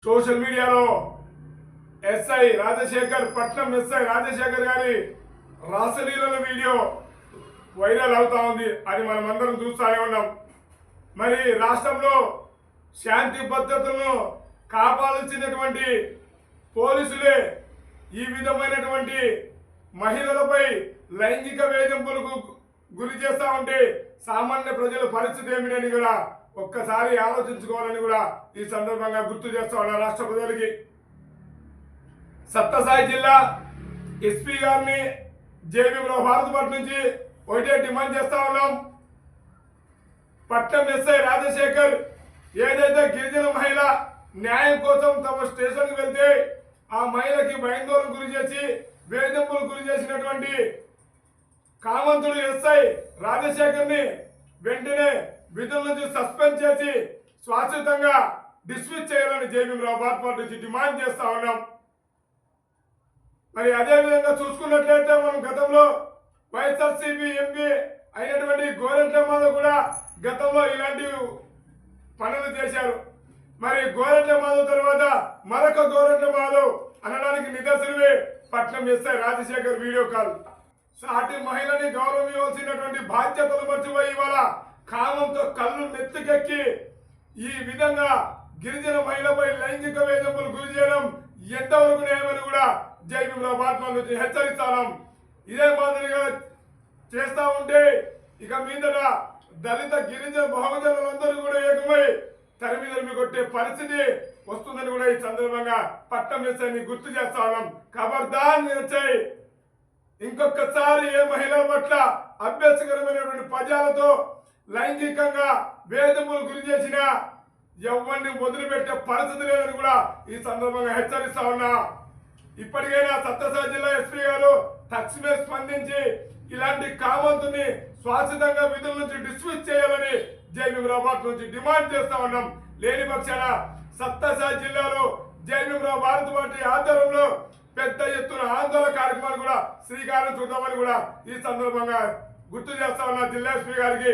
Social మీడియాలో SI Rajasekhar పట్నం SI Rajasekhar గారి రాసలీలల వీడియో వైరల్ అవుతా ఉంది. అది మనం అందరం చూస్తూనే ఉన్నాం. మరి రాష్ట్రంలో శాంతి భద్రతలను కాపాడాల్సినటువంటి పోలీసులే ఈ విధమైనటువంటి మహిళలపై లైంగిక వేధింపులకు గురి చేస్తా ఉంటే సామాన్య ప్రజల పరిస్థితి ఏమిటని కూడా ఒక్కసారి ఆలోచించుకోవాలని కూడా ఈ సందర్భంగా గుర్తు చేస్తా ఉన్నారు రాష్ట్ర ప్రజలకి. సత్యసాయి జిల్లా ఎస్పీ గారిని జేబీలో భారత్ నుంచి ఒకటే డిమాండ్ చేస్తా ఉన్నాం. పట్నం ఎస్ఐ రాజశేఖర్ ఏదైతే గిరిజన మహిళ న్యాయం కోసం తమ స్టేషన్కి వెళ్తే ఆ మహిళకి భయాందోళనకు గురి చేసి వేధింపులకు గురి చేసినటువంటి కామంతుడు ఎస్ఐ రాజశేఖర్ ని వెంటనే విధుల నుంచి సస్పెండ్ చేసి శాశ్వతంగా డిస్మిస్ చేయాలని జేబీరావు భారత్ నుంచి డిమాండ్ చేస్తా ఉన్నాం. మరి అదే విధంగా చూసుకున్నట్లయితే మనం గతంలో వైఎస్ఆర్సీపీ ఎంపీ అయినటువంటి గోరెంట్ల మాధవ్ కూడా గతంలో ఇలాంటి పనులు చేశారు. మరి గోరెంట్ల మాధవ్ తర్వాత మరొక గోరెంట్ల మాధవ్ అనడానికి నిదర్శనమే పట్నం ఎస్ఐ రాజశేఖర్ వీడియో కాల్. సాటి మహిళని గౌరవం ఇవ్వాల్సినటువంటి బాధ్యతలు మర్చిపోయి ఇవాళ కామంతో కళ్ళు నెత్తికెక్కి ఈ విధంగా గిరిజన మహిళపై లైంగిక వేధింపులు గురి చేయడం ఎంతవరకు న్యాయమని కూడా జైబీరావు భారత్ నుంచి హెచ్చరిస్తాం. ఇదే మాదిరిగా చేస్తా ఉంటే ఇక మీదట దళిత గిరిజన బహుజనులందరూ కూడా ఏకమై తరిమి కొట్టే పరిస్థితి వస్తుందని కూడా ఈ సందర్భంగా పట్టం ఎస్ఐని గుర్తు చేస్తా ఉన్నాం. ఖబర్దార్ ఎస్ఐ ఇంకొకసారి ఏ మహిళల పట్ల అభ్యాసకరమైనటువంటి పదాలతో లైంగికంగా వేధింపులు గురి చేసినా ఎవరిని వదిలిపెట్టే పరిస్థితి లేదని కూడా ఈ సందర్భంగా హెచ్చరిస్తా ఉన్నా. ఇప్పటికైనా సత్యసాయి జిల్లా ఎస్పీ గారు తక్షణమే స్పందించి ఇలాంటి కామంతుని శాశ్వతంగా విధుల నుంచి డిస్మిస్ చేయాలని జేబీరావు నుంచి డిమాండ్ చేస్తా ఉన్నాం. లేని పక్షాన సత్యసాయి జిల్లాలో జేబీరావు భారత్ పార్టీ ఆధ్వర్యంలో పెద్ద ఎత్తున ఆందోళన కార్యక్రమాలు కూడా శ్రీకారం చుడతామని కూడా ఈ సందర్భంగా గుర్తు చేస్తా ఉన్నా జిల్లా ఎస్పీ గారికి.